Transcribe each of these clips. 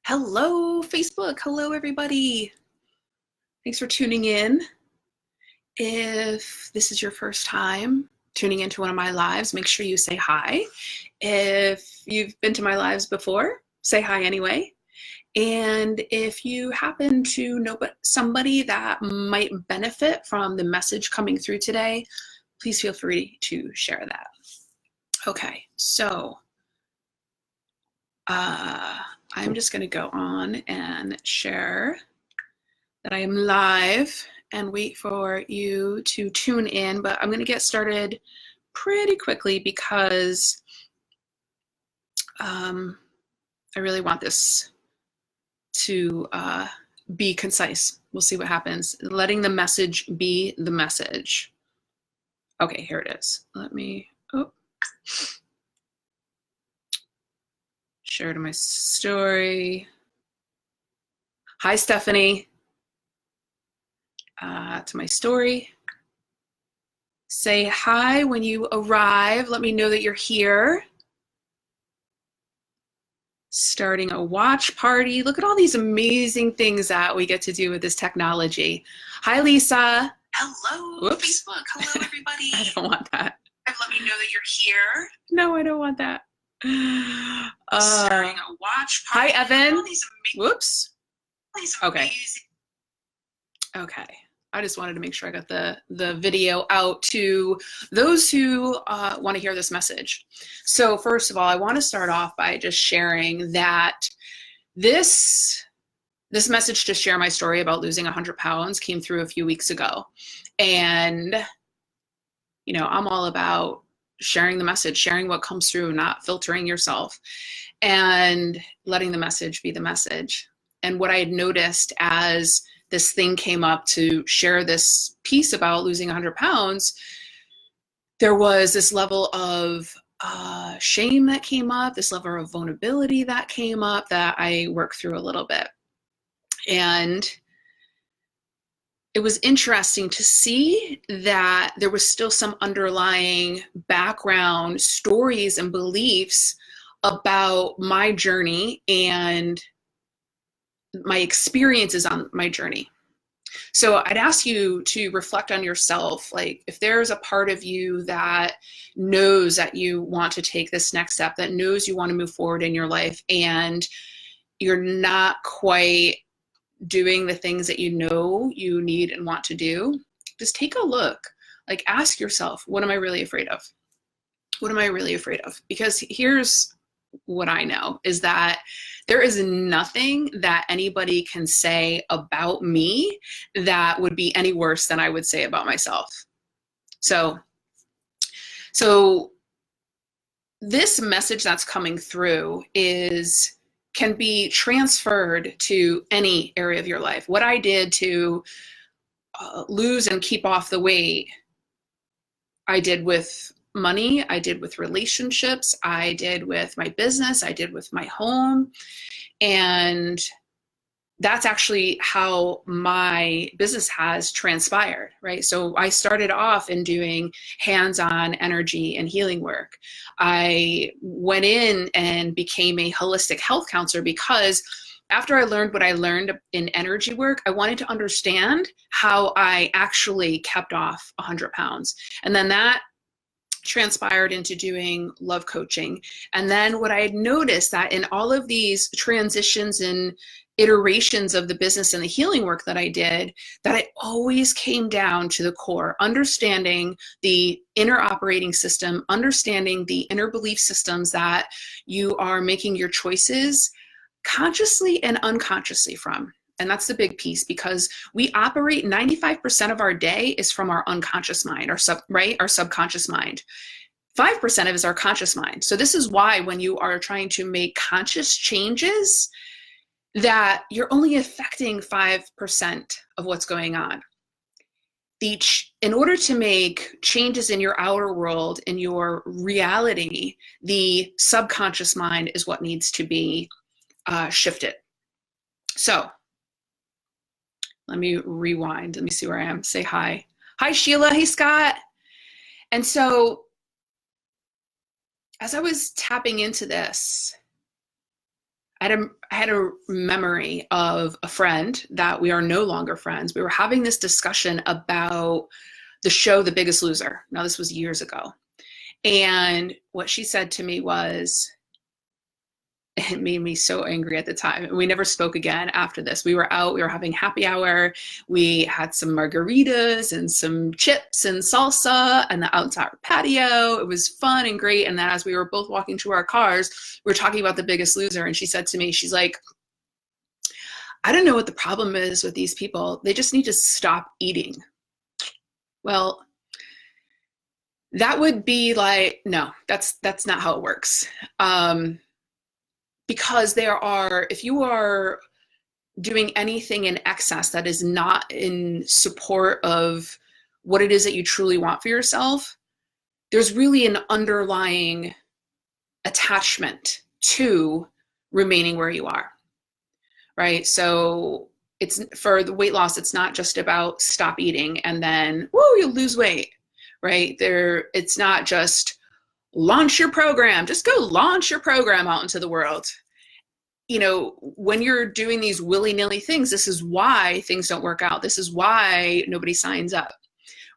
Hello, Facebook. Hello, everybody. Thanks for tuning in. If this is your first time tuning into one of my lives, make sure you say hi. If you've been to my lives before, say hi anyway. And if you happen to know somebody that might benefit from the message coming through today, please feel free to share that. Okay, so I'm just going to go on and share that I am live and wait for you to tune in, but I'm going to get started pretty quickly because I really want this to be concise. We'll see what happens. Letting the message be the message. Okay, here it is. Let me share to my story. Hi, Stephanie. To my story. Say hi when you arrive. Let me know that you're here. Starting a watch party. Look at all these amazing things that we get to do with this technology. Hi, Lisa. Hello, Whoops. Facebook. Hello, everybody. I don't want that. Let me know that you're here. No, I don't want that. Starting a watch party. Hi, Evan. Whoops. Okay. Okay. I just wanted to make sure I got the video out to those who want to hear this message. So first of all, I want to start off by just sharing that this message to share my story about losing 100 pounds came through a few weeks ago. And, you know, I'm all about sharing the message, sharing what comes through, not filtering yourself, and letting the message be the message. And what I had noticed as this thing came up to share this piece about losing 100 pounds, there was this level of shame that came up, this level of vulnerability that came up that I worked through a little bit. And it was interesting to see that there was still some underlying background stories and beliefs about my journey and my experiences on my journey. So I'd ask you to reflect on yourself, like if there's a part of you that knows that you want to take this next step, that knows you want to move forward in your life, and you're not quite doing the things that you know you need and want to do, just take a look. Like ask yourself, what am I really afraid of? What am I really afraid of? Because here's what I know is that there is nothing that anybody can say about me that would be any worse than I would say about myself. So this message that's coming through can be transferred to any area of your life. What I did to lose and keep off the weight, I did with money, I did with relationships, I did with my business, I did with my home. And that's actually how my business has transpired, right? So I started off in doing hands-on energy and healing work. I went in and became a holistic health counselor because after I learned what I learned in energy work, I wanted to understand how I actually kept off 100 pounds. And then that transpired into doing love coaching. And then what I had noticed that in all of these transitions and iterations of the business and the healing work that I did, that it always came down to the core, understanding the inner operating system, understanding the inner belief systems that you are making your choices consciously and unconsciously from. And that's the big piece, because we operate 95% of our day is from our unconscious mind, our subconscious mind. 5% of it is our conscious mind. So this is why when you are trying to make conscious changes, that you're only affecting 5% of what's going on. In order to make changes in your outer world, in your reality, the subconscious mind is what needs to be shifted. So let me rewind. Let me see where I am. Say hi. Hi, Sheila. Hey, Scott. And so as I was tapping into this, I had a memory of a friend that we are no longer friends. We were having this discussion about the show The Biggest Loser. Now, this was years ago. And what she said to me was, it made me so angry at the time. We never spoke again after this. We were out, we were having happy hour. We had some margaritas and some chips and salsa and the outside patio. It was fun and great. And then as we were both walking to our cars, we were talking about The Biggest Loser. And she said to me, she's like, I don't know what the problem is with these people. They just need to stop eating. Well, that would be like, no, that's not how it works. Because if you are doing anything in excess that is not in support of what it is that you truly want for yourself, there's really an underlying attachment to remaining where you are, right? So it's for the weight loss, it's not just about stop eating and then, woo, you'll lose weight, right? It's not just launch your program, just go launch your program out into the world. You know, when you're doing these willy-nilly things, this is why things don't work out. This is why nobody signs up,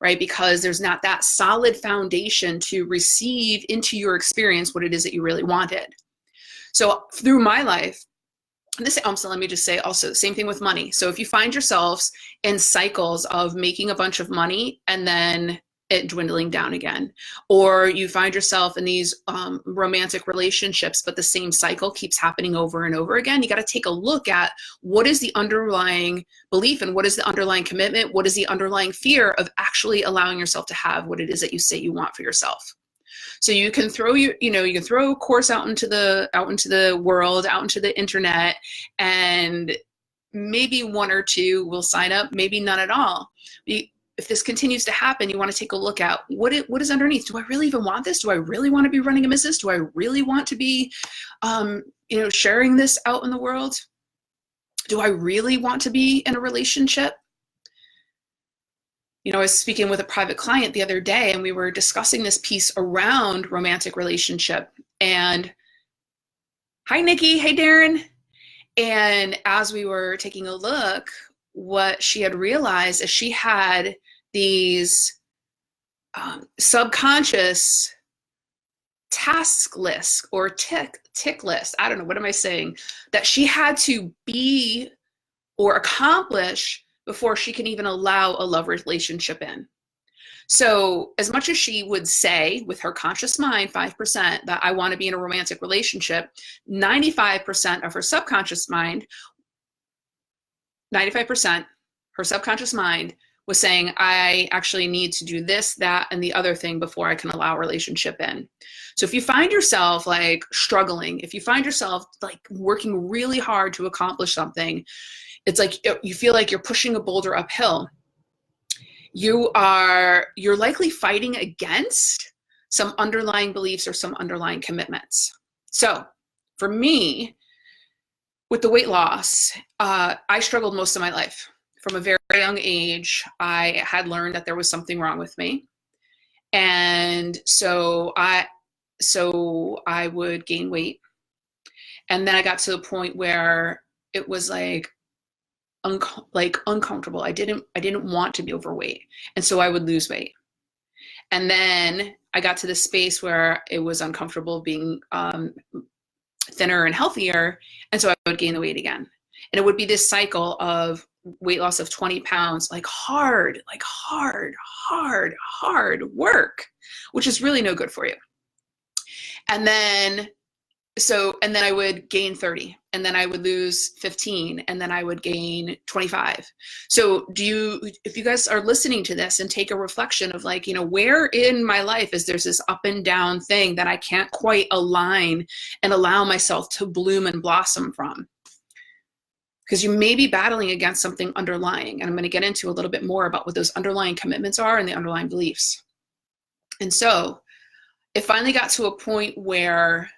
right? Because there's not that solid foundation to receive into your experience what it is that you really wanted. So through my life, so let me just say also, same thing with money. So if you find yourselves in cycles of making a bunch of money and then it dwindling down again, or you find yourself in these romantic relationships, but the same cycle keeps happening over and over again, you got to take a look at what is the underlying belief and what is the underlying commitment, what is the underlying fear of actually allowing yourself to have what it is that you say you want for yourself. So you can throw you can throw a course out into the world, out into the internet, and maybe one or two will sign up, maybe none at all. If this continues to happen, you want to take a look at what is underneath. Do I really even want this? Do I really want to be running a business? Do I really want to be, sharing this out in the world? Do I really want to be in a relationship? I was speaking with a private client the other day, and we were discussing this piece around romantic relationship. And hi, Nikki. Hey, Darren. And as we were taking a look, what she had realized is she had these subconscious task lists or tick lists. I don't know, what am I saying? That she had to be or accomplish before she can even allow a love relationship in. So as much as she would say with her conscious mind, 5%, that I want to be in a romantic relationship, 95% of her subconscious mind, 95%, her subconscious mind was saying, I actually need to do this, that, and the other thing before I can allow a relationship in. So if you find yourself like struggling, if you find yourself like working really hard to accomplish something, it's like you feel like you're pushing a boulder uphill. You're likely fighting against some underlying beliefs or some underlying commitments. So for me, with the weight loss, I struggled most of my life. From a very young age, I had learned that there was something wrong with me. And so I would gain weight. And then I got to the point where it was like uncomfortable. I didn't want to be overweight. And so I would lose weight. And then I got to the space where it was uncomfortable being thinner and healthier. And so I would gain the weight again. And it would be this cycle of weight loss of 20 pounds, like hard work, which is really no good for you. And then I would gain 30, and then I would lose 15, and then I would gain 25. So if you guys are listening to this and take a reflection of like, where in my life is there's this up and down thing that I can't quite align and allow myself to bloom and blossom from? Because you may be battling against something underlying. And I'm going to get into a little bit more about what those underlying commitments are and the underlying beliefs. And so it finally got to a point where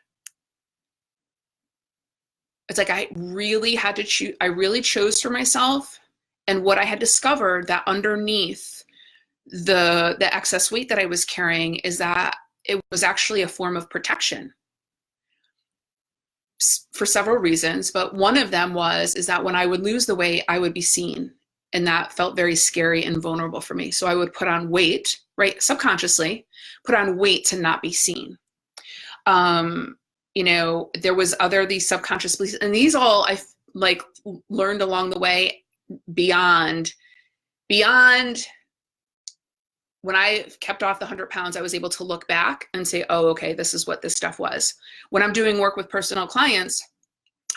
it's like I really had to choose. I really chose for myself. And what I had discovered that underneath the excess weight that I was carrying is that it was actually a form of protection. for several reasons, but one of them is that when I would lose the weight, I would be seen. And that felt very scary and vulnerable for me. So I would put on weight, right? Subconsciously put on weight to not be seen. You know, there was these subconscious beliefs, and these all I like learned along the way beyond when I kept off the 100 pounds, I was able to look back and say, oh, okay, this is what this stuff was. When I'm doing work with personal clients,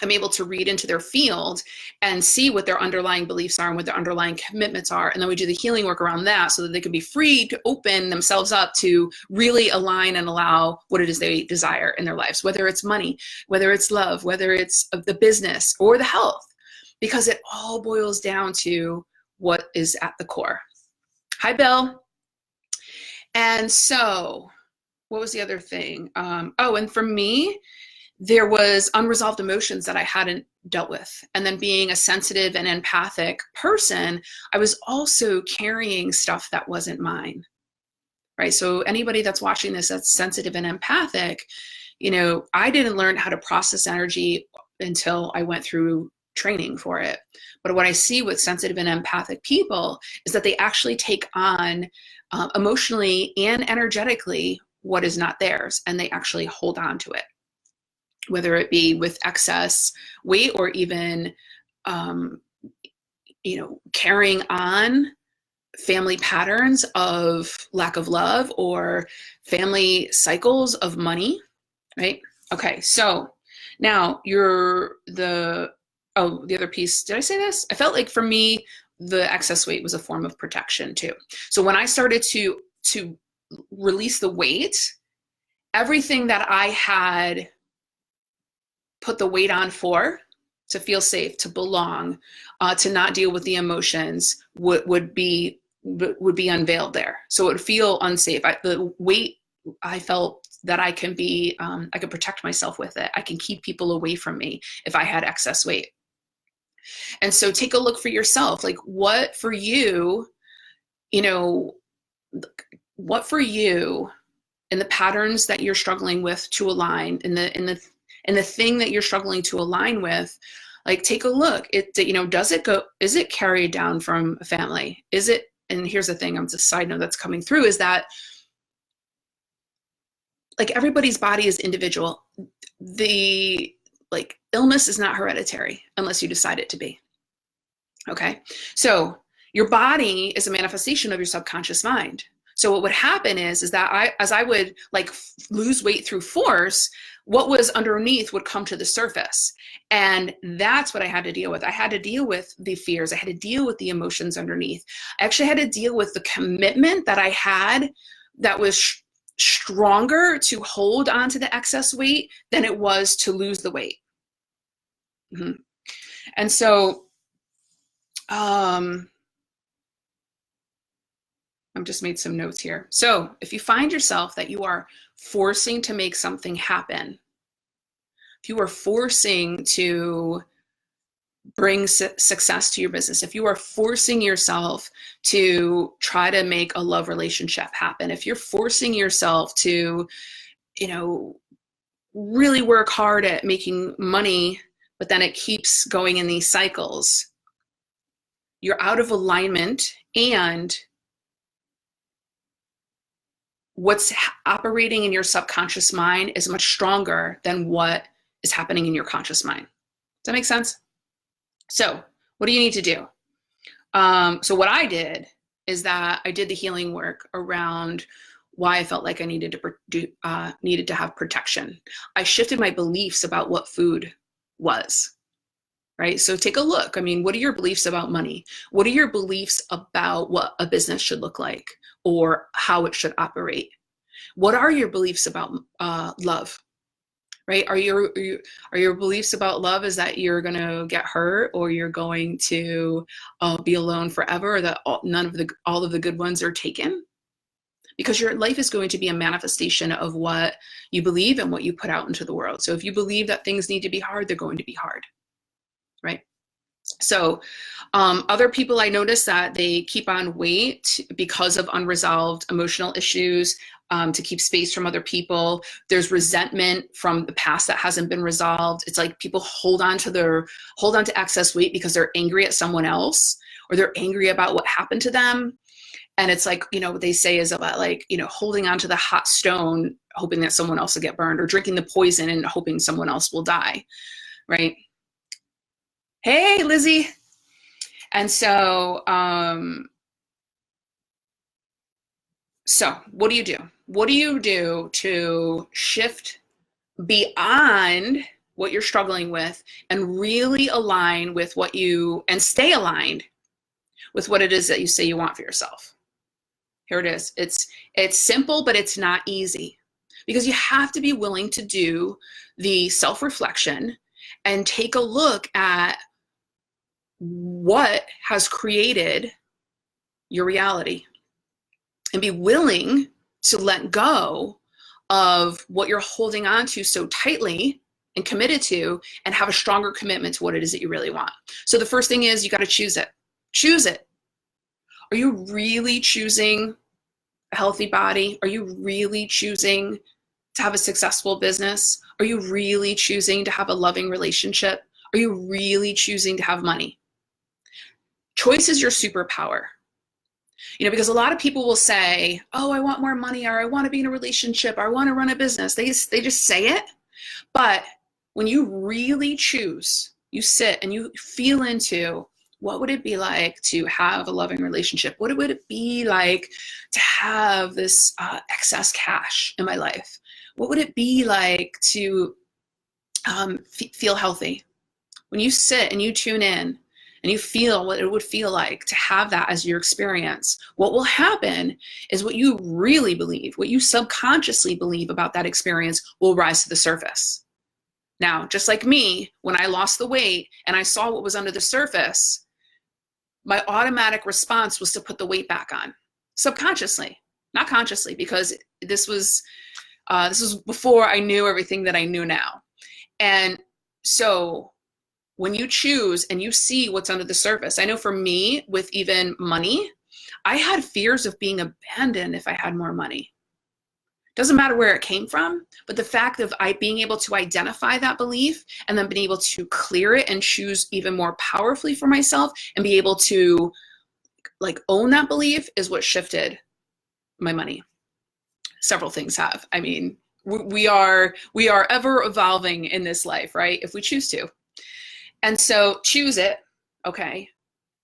I'm able to read into their field and see what their underlying beliefs are and what their underlying commitments are. And then we do the healing work around that so that they can be free to open themselves up to really align and allow what it is they desire in their lives, whether it's money, whether it's love, whether it's the business or the health, because it all boils down to what is at the core. Hi, Bill. And so what was the other thing? Oh, and for me, there was unresolved emotions that I hadn't dealt with. And then being a sensitive and empathic person, I was also carrying stuff that wasn't mine, right? So anybody that's watching this that's sensitive and empathic, you know, I didn't learn how to process energy until I went through training for it. But what I see with sensitive and empathic people is that they actually take on emotionally and energetically what is not theirs, and they actually hold on to it, whether it be with excess weight or even, you know, carrying on family patterns of lack of love or family cycles of money, right? Okay, so now the other piece, did I say this? I felt like for me, the excess weight was a form of protection too. So when I started to release the weight, everything that I had put the weight on for, to feel safe, to belong, to not deal with the emotions, would be unveiled there. So it would feel unsafe. The weight, I felt that I can protect myself with it. I can keep people away from me if I had excess weight. And so take a look for yourself, like what for you, you know, what for you in the patterns that you're struggling with to align, in the thing that you're struggling to align with, like take a look. You know, is it carried down from a family? Is it, and here's the thing, it's a side note that's coming through, is that like everybody's body is individual. The illness is not hereditary unless you decide it to be. Okay. So your body is a manifestation of your subconscious mind. So what would happen is that as I would like lose weight through force, what was underneath would come to the surface. And that's what I had to deal with. I had to deal with the fears. I had to deal with the emotions underneath. I actually had to deal with the commitment that I had that was stronger to hold on to the excess weight than it was to lose the weight. Mm-hmm. And so, I've just made some notes here. So if you find yourself that you are forcing to make something happen, if you are forcing to bring success to your business, if you are forcing yourself to try to make a love relationship happen, if you're forcing yourself to, you know, really work hard at making money, but then it keeps going in these cycles, you're out of alignment, and what's operating in your subconscious mind is much stronger than what is happening in your conscious mind. Does that make sense? So what do you need to do? So what I did is that I did the healing work around why I felt like I needed to have protection. I shifted my beliefs about what food was, right? So take a look. I mean, what are your beliefs about money? What are your beliefs about what a business should look like or how it should operate? What are your beliefs about love? Right? Are your beliefs about love is that you're going to get hurt, or you're going to be alone forever, or that all of the good ones are taken? Because your life is going to be a manifestation of what you believe and what you put out into the world. So if you believe that things need to be hard, they're going to be hard, right? So other people, I notice that they keep on weight because of unresolved emotional issues. to keep space from other people. There's resentment from the past that hasn't been resolved. It's like people hold on to excess weight because they're angry at someone else, or they're angry about what happened to them. And it's like, what they say is about like, holding on to the hot stone, hoping that someone else will get burned, or drinking the poison and hoping someone else will die, right? Hey, Lizzie. And so, so what do you do? What do you do to shift beyond what you're struggling with and really align with and stay aligned with what it is that you say you want for yourself? Here it is. It's simple, but it's not easy, because you have to be willing to do the self-reflection and take a look at what has created your reality, and be willing to let go of what you're holding on to so tightly and committed to, and have a stronger commitment to what it is that you really want. So the first thing is, you got to choose it. Choose it. Are you really choosing a healthy body? Are you really choosing to have a successful business? Are you really choosing to have a loving relationship? Are you really choosing to have money? Choice is your superpower. Because a lot of people will say, oh, I want more money, or I want to be in a relationship, or I want to run a business. They just say it. But when you really choose, you sit and you feel into, what would it be like to have a loving relationship? What would it be like to have this excess cash in my life? What would it be like to feel healthy? When you sit and you tune in and you feel what it would feel like to have that as your experience, what will happen is what you really believe, what you subconsciously believe about that experience, will rise to the surface. Now, just like me, when I lost the weight and I saw what was under the surface, my automatic response was to put the weight back on, subconsciously, not consciously, because this was before I knew everything that I knew now. And so when you choose and you see what's under the surface, I know for me, with even money, I had fears of being abandoned if I had more money. Doesn't matter where it came from, but the fact of being able to identify that belief and then being able to clear it and choose even more powerfully for myself and be able to own that belief is what shifted my money. Several things have. I mean, we are ever evolving in this life, right? If we choose to. And so choose it, okay?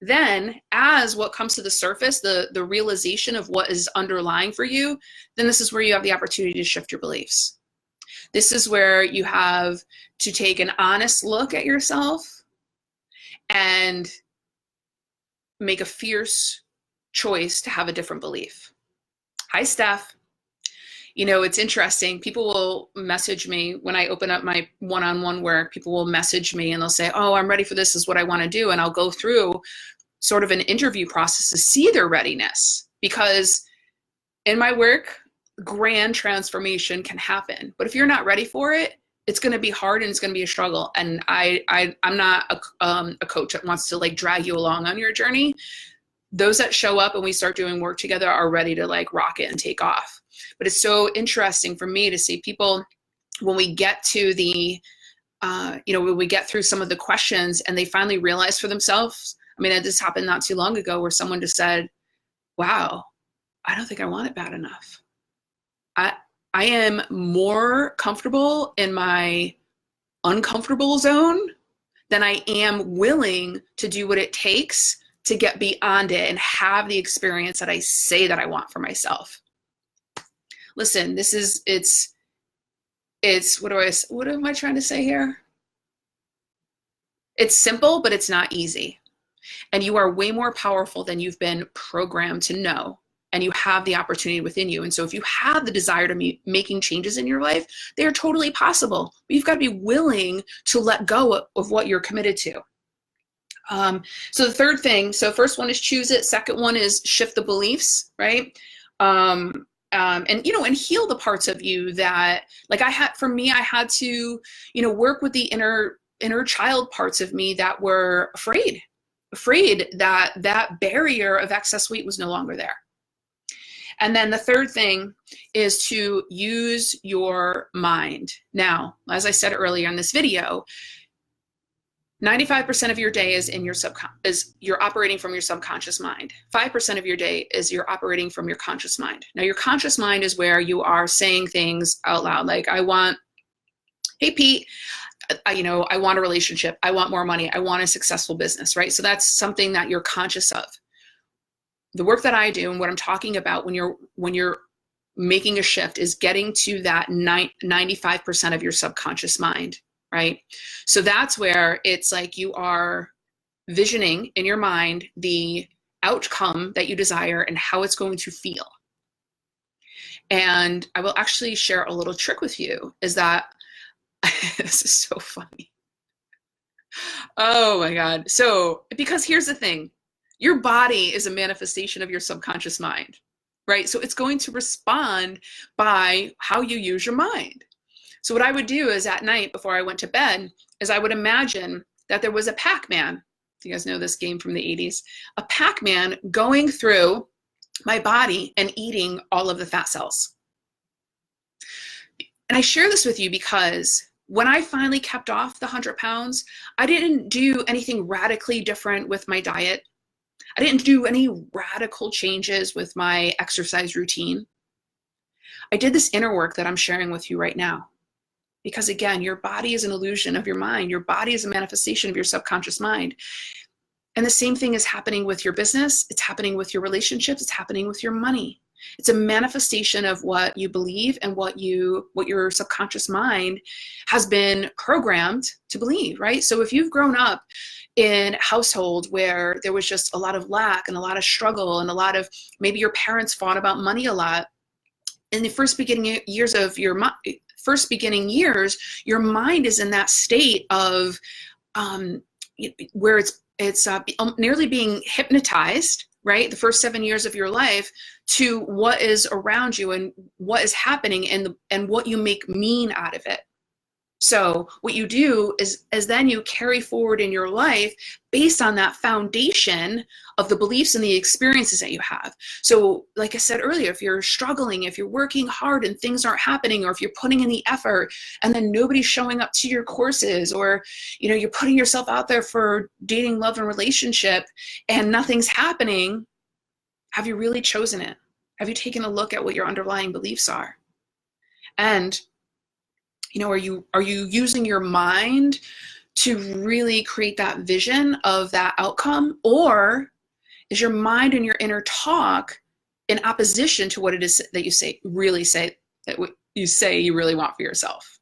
Then as what comes to the surface, the realization of what is underlying for you, then this is where you have the opportunity to shift your beliefs. This is where you have to take an honest look at yourself and make a fierce choice to have a different belief. Hi, Steph. It's interesting. People will message me when I open up my one-on-one work. People will message me and they'll say, oh, I'm ready for this. This is what I want to do. And I'll go through sort of an interview process to see their readiness, because in my work, grand transformation can happen. But if you're not ready for it, it's going to be hard and it's going to be a struggle. And I'm not a coach that wants to drag you along on your journey. Those that show up and we start doing work together are ready to rock it and take off. But it's so interesting for me to see people, when we get to the, when we get through some of the questions and they finally realize for themselves. I mean, this happened not too long ago where someone just said, wow, I don't think I want it bad enough. I am more comfortable in my uncomfortable zone than I am willing to do what it takes to get beyond it and have the experience that I say that I want for myself. Listen, it's what am I trying to say here? It's simple, but it's not easy. And you are way more powerful than you've been programmed to know. And you have the opportunity within you. And so if you have the desire to be making changes in your life, they are totally possible. But you've got to be willing to let go of what you're committed to. So the third thing, so first one is choose it. Second one is shift the beliefs, right? And heal the parts of you that, I had to, work with the inner child parts of me that were afraid that barrier of excess weight was no longer there. And then the third thing is to use your mind. Now, as I said earlier in this video, 95% of your day is in your you're operating from your subconscious mind. 5% of your day is you're operating from your conscious mind. Now, your conscious mind is where you are saying things out loud, like, hey, Pete, I want a relationship. I want more money. I want a successful business, right? So that's something that you're conscious of. The work that I do and what I'm talking about when you're making a shift is getting to that 95% of your subconscious mind, right? So that's where it's like you are visioning in your mind the outcome that you desire and how it's going to feel. And I will actually share a little trick with you, is that this is so funny. Oh my God. So, because here's the thing, your body is a manifestation of your subconscious mind, right? So it's going to respond by how you use your mind. So what I would do is at night before I went to bed is I would imagine that there was a Pac-Man. You guys know this game from the 80s, a Pac-Man going through my body and eating all of the fat cells. And I share this with you because when I finally kept off the 100 pounds, I didn't do anything radically different with my diet. I didn't do any radical changes with my exercise routine. I did this inner work that I'm sharing with you right now. Because again, your body is an illusion of your mind. Your body is a manifestation of your subconscious mind. And the same thing is happening with your business. It's happening with your relationships. It's happening with your money. It's a manifestation of what you believe and what your subconscious mind has been programmed to believe, right? So if you've grown up in a household where there was just a lot of lack and a lot of struggle and a lot of, maybe your parents fought about money a lot, in the first beginning years, your mind is in that state of where it's nearly being hypnotized, right? The first 7 years of your life to what is around you and what is happening and what you make mean out of it. So what you do is then you carry forward in your life based on that foundation of the beliefs and the experiences that you have. So like I said earlier, if you're struggling, if you're working hard and things aren't happening, or if you're putting in the effort and then nobody's showing up to your courses, or you're putting yourself out there for dating, love, and relationship and nothing's happening, have you really chosen it? Have you taken a look at what your underlying beliefs are? And are you using your mind to really create that vision of that outcome? Or is your mind and your inner talk in opposition to what it is that you really want for yourself?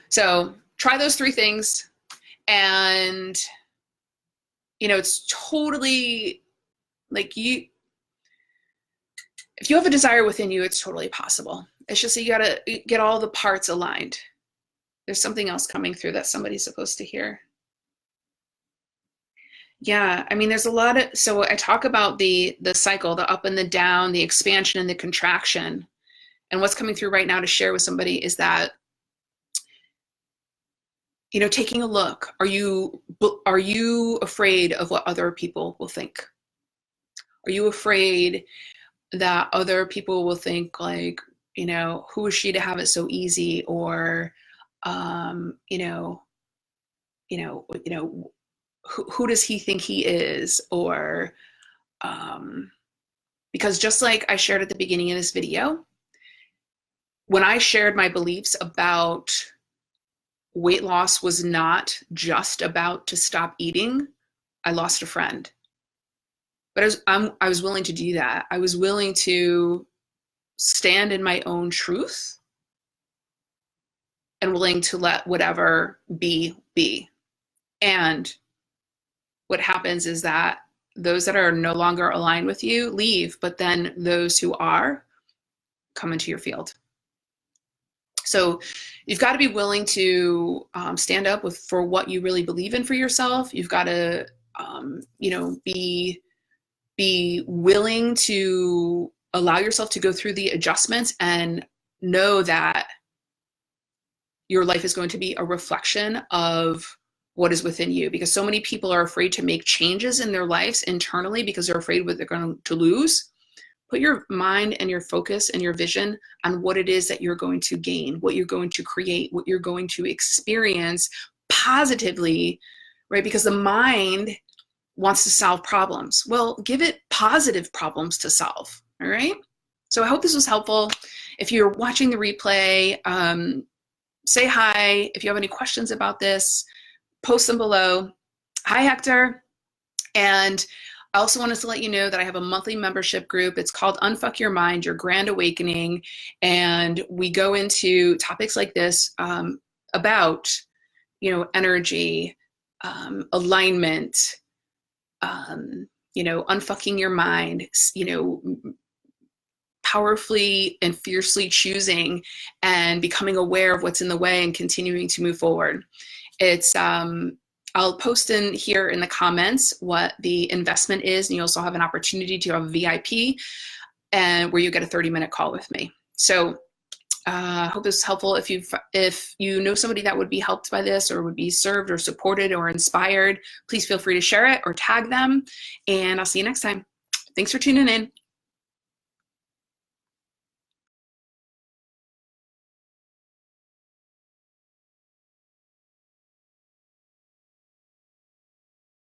So try those 3 things. And, it's totally like if you have a desire within you, it's totally possible. It's just that you gotta get all the parts aligned. There's something else coming through that somebody's supposed to hear. Yeah, there's a lot of, so I talk about the cycle, the up and the down, the expansion and the contraction. And what's coming through right now to share with somebody is that, taking a look, are you afraid of what other people will think? Are you afraid that other people will think like, who is she to have it so easy? Or, who does he think he is? Or, because just like I shared at the beginning of this video, when I shared my beliefs about weight loss was not just about to stop eating, I lost a friend. But I was willing to do that. I was willing to stand in my own truth and willing to let whatever be. And what happens is that those that are no longer aligned with you leave, but then those who are come into your field. So you've got to be willing to stand up for what you really believe in for yourself. You've got to, be willing to allow yourself to go through the adjustments and know that your life is going to be a reflection of what is within you, because so many people are afraid to make changes in their lives internally because they're afraid what they're going to lose. Put your mind and your focus and your vision on what it is that you're going to gain, what you're going to create, what you're going to experience positively, right? Because the mind wants to solve problems. Well, give it positive problems to solve, all right? So I hope this was helpful. If you're watching the replay, say hi. If you have any questions about this, post them below. Hi, Hector. And I also wanted to let you know that I have a monthly membership group. It's called Unfuck Your Mind, Your Grand Awakening. And we go into topics like this about, energy, alignment, unfucking your mind, powerfully and fiercely choosing and becoming aware of what's in the way and continuing to move forward. It's I'll post in here in the comments what the investment is, and you also have an opportunity to have a VIP and where you get a 30-minute call with me. So I hope this is helpful. If you know somebody that would be helped by this or would be served or supported or inspired, please feel free to share it or tag them, and I'll see you next time. Thanks for tuning in.